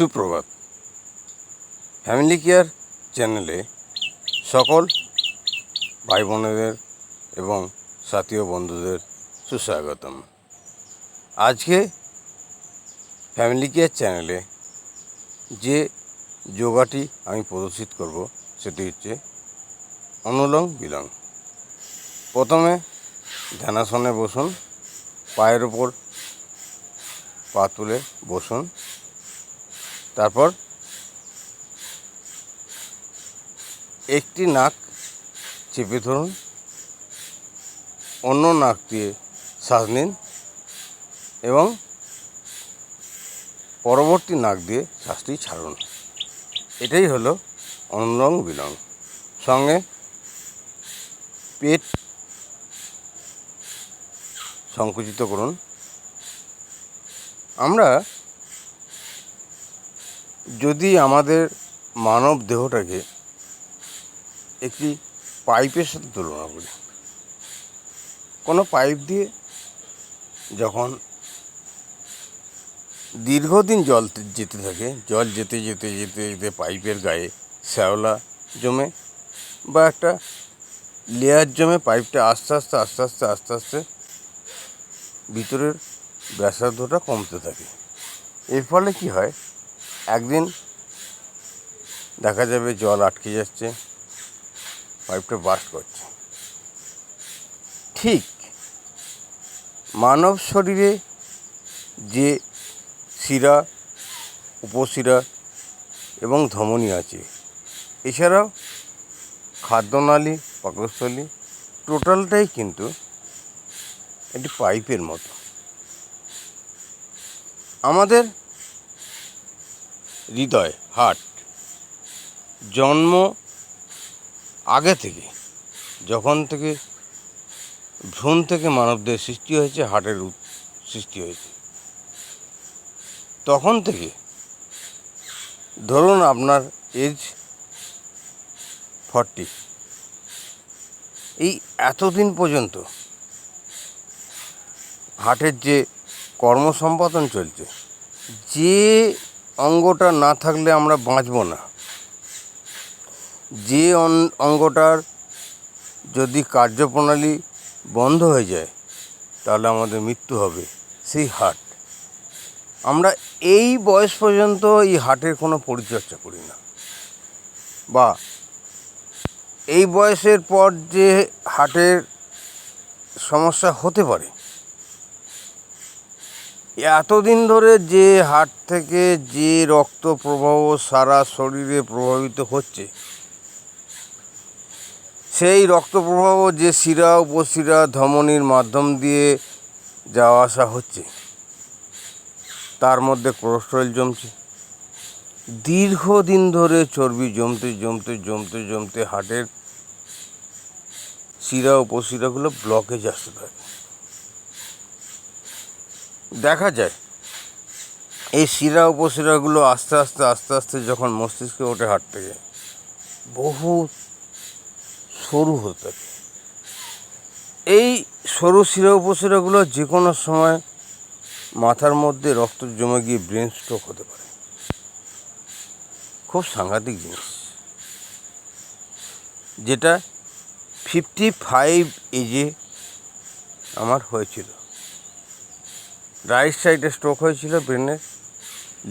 সুপ্রভাত। Family care চ্যানেলে সকল ভাই বোনেদের এবং সাথী ও বন্ধুদের সুস্বাগতম। আজকে ফ্যামিলি কেয়ার চ্যানেলে যে যোগাটি আমি প্রদর্শিত করব সেটি হচ্ছে অনুলোম বিলোম। প্রথমে ধ্যানাসনে বসুন, পায়ের ওপর পা তুলে বসুন। তারপর একটি নাক চেপে ধরুন, অন্য নাক দিয়ে শ্বাস নিন এবং পরবর্তী নাক দিয়ে শ্বাসটি ছাড়ুন। এটাই হলো অনুলোম বিলোম। সঙ্গে পেট সংকুচিত করুন। আমরা যদি আমাদের মানব দেহটাকে একটি পাইপের সাথে তুলনা করি, কোনো পাইপ দিয়ে যখন দীর্ঘদিন জল যেতে থাকে, জল যেতে যেতে যেতে যেতে পাইপের গায়ে শ্যাওলা জমে বা একটা লেয়ার জমে পাইপটা আস্তে আস্তে আস্তে আস্তে আস্তে আস্তে ভিতরের ব্যাসার্ধটা কমতে থাকে। এর ফলে কি হয়, একদিন দেখা যাবে জল আটকে যাচ্ছে, পাইপটা বাস্ট করছে। ঠিক মানব শরীরে যে শিরা, উপশিরা এবং ধমনী আছে, এছাড়াও খাদ্যনালী, পাকস্থলী, টোটালটাই কিন্তু একটি পাইপের মতো। আমাদের হৃদয়, হার্ট, জন্ম আগে থেকে, যখন থেকে ভ্রূণ থেকে মানবদের সৃষ্টি হয়েছে, হার্টের সৃষ্টি হয়েছে, তখন থেকে ধরুন আপনার এজ 40, এই এতদিন পর্যন্ত হার্টের যে কর্মসম্পাদন চলছে, যে অঙ্গটা না থাকলে আমরা বাঁচব না, যে অঙ্গটার যদি কার্যপ্রণালী বন্ধ হয়ে যায় তাহলে আমাদের মৃত্যু হবে, সেই হার্ট। আমরা এই বয়স পর্যন্ত এই হার্টের কোনো পরিচর্যা করি না, বা এই বয়সের পর যে হার্টের সমস্যা হতে পারে, এতদিন ধরে যে হার্ট থেকে যে রক্ত প্রবাহ সারা শরীরে প্রভাবিত হচ্ছে, সেই রক্ত প্রবাহ যে শিরা, উপশিরা, ধমনীর মাধ্যম দিয়ে যাওয়া আসা হচ্ছে, তার মধ্যে কোলেস্টেরল জমছে। দীর্ঘদিন ধরে চর্বি জমতে জমতে জমতে জমতে হার্টের শিরা, উপশিরাগুলো ব্লকেজ আসতে থাকে। দেখা যায় এই শিরা, উপশিরাগুলো আস্তে আস্তে আস্তে আস্তে যখন মস্তিষ্কে ওঠে, হার্ট থেকে বহু সরু হতে থাকে। এই সরু শিরা, উপশিরাগুলো যে কোনো সময় মাথার মধ্যে রক্ত জমে গিয়ে ব্রেন স্ট্রোক হতে পারে। খুব সাংঘাতিক জিনিস, যেটা 55 এজে আমার হয়েছিল। রাইট সাইডে স্ট্রোক হয়েছিল ব্রেনের,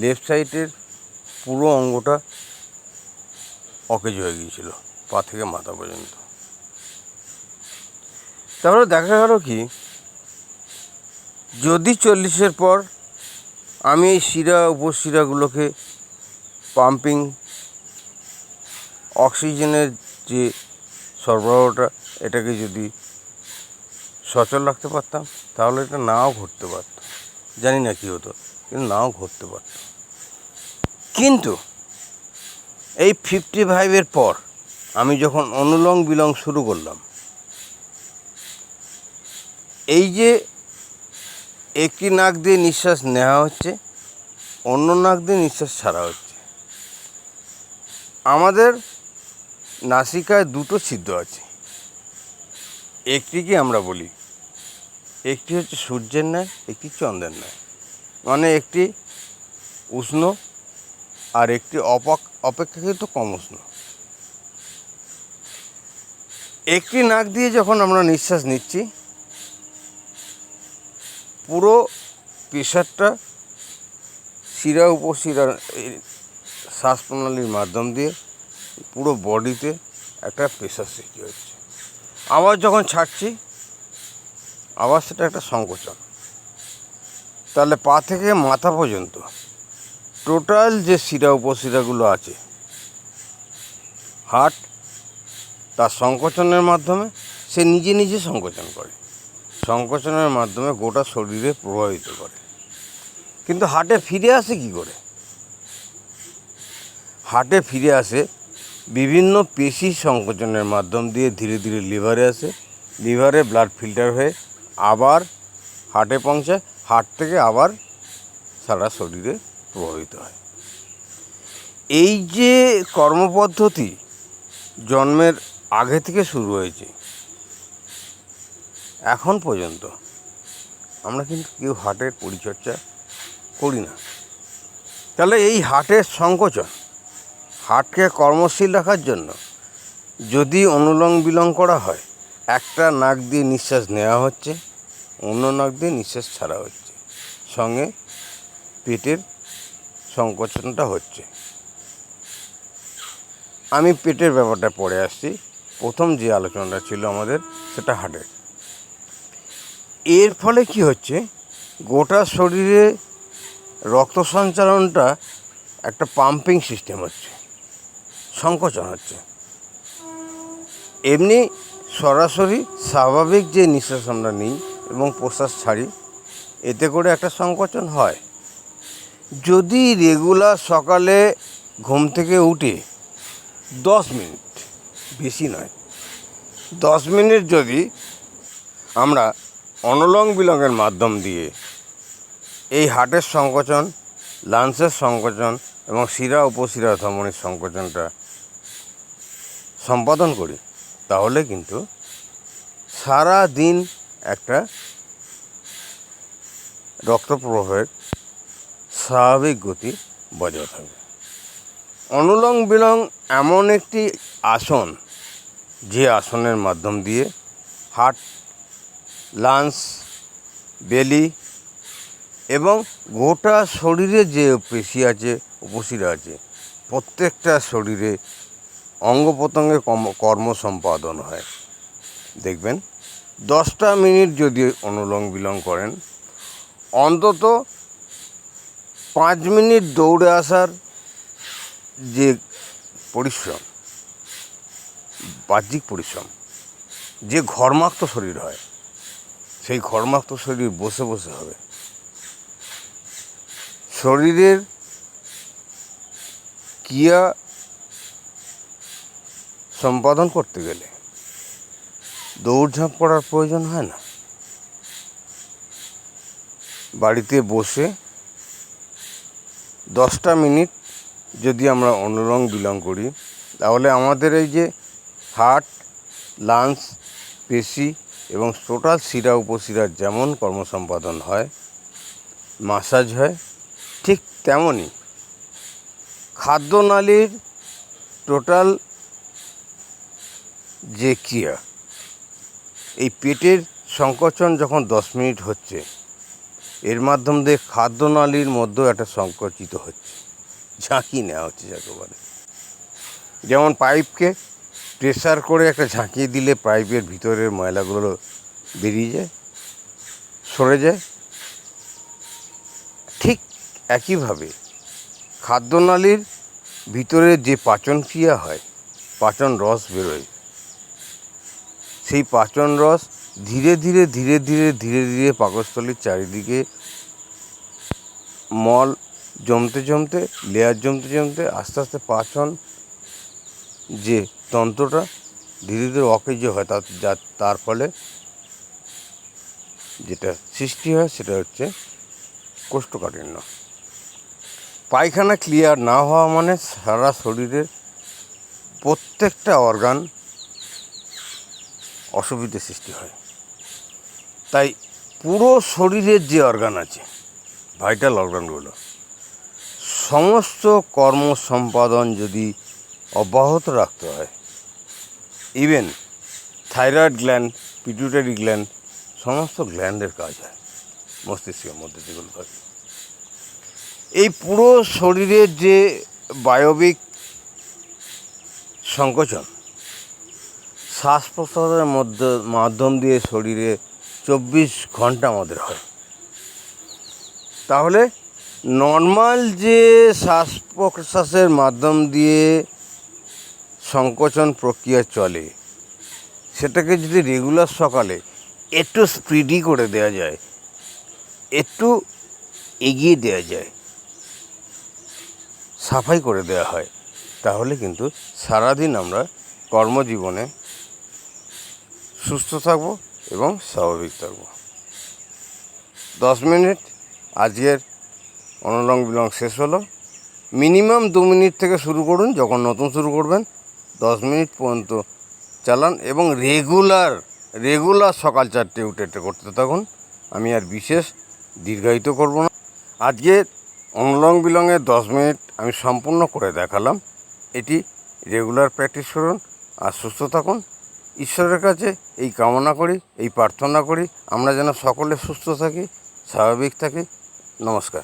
লেফট সাইডের পুরো অঙ্গটা অকেজ হয়ে গিয়েছিল, পা থেকে মাথা পর্যন্ত। তারপরে দেখা গেল কি, যদি 40-এর পর আমি এই শিরা, উপশিরাগুলোকে পাম্পিং, অক্সিজেনের যে সরবরাহটা, এটাকে যদি সচল রাখতে পারতাম, তাহলে এটা নাও ঘটতে পারত। জানি না কী হতো, কিন্তু নাও ঘটতে পারত। কিন্তু এই 55-এর পর আমি যখন অনুলোম বিলোম শুরু করলাম, এই যে একটি নাক দিয়ে নিঃশ্বাস নেওয়া হচ্ছে, অন্য নাক দিয়ে নিঃশ্বাস ছাড়া হচ্ছে। আমাদের নাসিকায় দুটো ছিদ্র আছে, একটিকে আমরা বলি, একটি হচ্ছে সূর্যের ন্যায়, একটি চন্দ্রের ন্যায়। মানে একটি উষ্ণ, আর একটি অপেক্ষাকৃত কম উষ্ণ। একটি নাক দিয়ে যখন আমরা নিঃশ্বাস নিচ্ছি, পুরো প্রেশারটা শিরা উপশিরার শ্বাসপ্রণালীর মাধ্যম দিয়ে পুরো বডিতে একটা প্রেশার সৃষ্টি হচ্ছে। আবার যখন ছাড়ছি, আবার সেটা একটা সংকোচন। তাহলে পা থেকে মাথা পর্যন্ত টোটাল যে শিরা উপশিরাগুলো আছে, হার্ট তার সংকোচনের মাধ্যমে সে নিজে নিজে সংকোচন করে, সংকোচনের মাধ্যমে গোটা শরীরে প্রভাবিত করে। কিন্তু হার্টে ফিরে আসে কী করে? হার্টে ফিরে আসে বিভিন্ন পেশি সংকোচনের মাধ্যম দিয়ে ধীরে ধীরে লিভারে আসে, লিভারে ব্লাড ফিল্টার হয়ে আবার হার্টে পৌঁছায়, হার্ট থেকে আবার সারা শরীরে প্রভাবিত হয়। এই যে কর্মপদ্ধতি জন্মের আগে থেকে শুরু হয়েছে, এখন পর্যন্ত আমরা কিন্তু কেউ হার্টের পরিচর্যা করি না। তাহলে এই হার্টের সংকোচন, হার্টকে কর্মশীল রাখার জন্য যদি অনুলোম বিলোম করা হয়, একটা নাক দিয়ে নিঃশ্বাস নেওয়া হচ্ছে, অন্য নাক দিয়ে নিঃশ্বাস ছাড়া হচ্ছে, সঙ্গে পেটের সংকোচনটা হচ্ছে। আমি পেটের ব্যাপারটা পরে আসছি। প্রথম যে আলোচনাটা ছিল আমাদের, সেটা হার্টের। এর ফলে কি হচ্ছে, গোটা শরীরে রক্ত সঞ্চালনটা একটা পাম্পিং সিস্টেম হচ্ছে, সংকোচন হচ্ছে। এমনি সরাসরি স্বাভাবিক যে নিঃশ্বাস আমরা নিই এবং প্রশ্বাস ছাড়ি, এতে করে একটা সংকোচন হয়। যদি রেগুলার সকালে ঘুম থেকে উঠে 10 মিনিট, বেশি নয়, 10 মিনিট যদি আমরা অনুলোম বিলোমের মাধ্যম দিয়ে এই হার্টের সংকোচন, লাংসের সংকোচন এবং শিরা উপশিরা ধমনির সংকোচনটা সম্পাদন করি, তাহলে কিন্তু সারা দিন একটা রক্ত প্রবাহের স্বাভাবিক গতি বজায় থাকবে। অনুলোম বিলোম এমন একটি আসন, যে আসনের মাধ্যম দিয়ে হার্ট, লাংস, বেলি এবং গোটা শরীরে যে পেশি আছে, উপশিরা আছে, প্রত্যেকটা শরীরে অঙ্গ প্রত্যঙ্গে কর্ম সম্পাদন হয়। দেখবেন 10টা মিনিট যদি অনুলোম বিলোম করেন, অন্তত 5 মিনিট দৌড়ে আসার যে পরিশ্রম, বাহ্যিক পরিশ্রম, যে ঘর্মাক্ত শরীর হয়, সেই ঘর্মাক্ত শরীর বসে বসে হবে। শরীরের ক্রিয়া সম্পাদন করতে গেলে দৌড়ঝাঁপ করার প্রয়োজন হয় না। বাড়িতে বসে 10টা মিনিট যদি আমরা অনুলোম বিলোম করি, তাহলে আমাদের এই যে হার্ট, লাংস, পেশি এবং টোটাল শিরা উপশিরার যেমন কর্মসম্পাদন হয়, মাসাজ হয়, ঠিক তেমনই খাদ্যনালীর টোটাল যে ক্রিয়া, এই পেটের সংকোচন যখন 10 মিনিট হচ্ছে, এর মাধ্যম দিয়ে খাদ্যনালীর মধ্যেও একটা সংকোচিত হচ্ছে, ঝাঁকি নেওয়া হচ্ছে যাকে বলে। যেমন পাইপকে প্রেসার করে একটা ঝাঁকিয়ে দিলে পাইপের ভিতরের ময়লাগুলো বেরিয়ে যায়, সরে যায়, ঠিক একইভাবে খাদ্যনালীর ভিতরে যে পাচন ক্রিয়া হয়, পাচন রস বেরোয়, সেই পাচন রস ধীরে ধীরে ধীরে ধীরে ধীরে ধীরে পাকস্থলীর চারিদিকে মল জমতে জমতে, লেয়ার জমতে জমতে আস্তে আস্তে পাচন যে তন্ত্রটা ধীরে ধীরে অকেজ হয়, তার ফলে যেটা সৃষ্টি হয় সেটা হচ্ছে কোষ্ঠকাঠিন্য। পায়খানা ক্লিয়ার না হওয়া মানে সারা শরীরের প্রত্যেকটা অর্গান অসুবিধে সৃষ্টি হয়। তাই পুরো শরীরের যে অর্গান আছে, ভাইটাল অর্গানগুলো, সমস্ত কর্ম সম্পাদন যদি অব্যাহত রাখতে হয়, even thyroid gland, pituitary gland, সমস্ত গ্ল্যান্ডের কাজ হয় মস্তিষ্কের মধ্যে যেগুলো থাকে। এই পুরো শরীরের যে বায়বিক সংকোচন শ্বাস প্রশ্বাসের মাধ্যম দিয়ে শরীরে 24 ঘন্টা আমাদের হয়। তাহলে নর্মাল যে শ্বাস প্রশ্বাসের মাধ্যম দিয়ে সংকোচন প্রক্রিয়া চলে, সেটাকে যদি রেগুলার সকালে একটু স্পিডি করে দেওয়া যায়, একটু এগিয়ে দেওয়া যায়, সাফাই করে দেওয়া হয়, তাহলে কিন্তু সারাদিন আমরা কর্মজীবনে সুস্থ থাকব এবং স্বাভাবিক থাকব। 10 মিনিট আজকের অনুলোম বিলোম শেষ হলো। মিনিমাম 2 মিনিট থেকে শুরু করুন, যখন নতুন শুরু করবেন 10 মিনিট পর্যন্ত চালান এবং রেগুলার সকাল 4টে উঠে এটা করতে থাকুন। আমি আর বিশেষ দীর্ঘায়িত করব না। আজকে অনুলোম বিলোমের 10 মিনিট আমি সম্পূর্ণ করে দেখালাম। এটি রেগুলার প্র্যাকটিস করুন আর সুস্থ থাকুন। ঈশ্বরের কাছে এই কামনা করি, এই প্রার্থনা করি আমরা যেন সকলে সুস্থ থাকি, স্বাভাবিক থাকি। নমস্কার।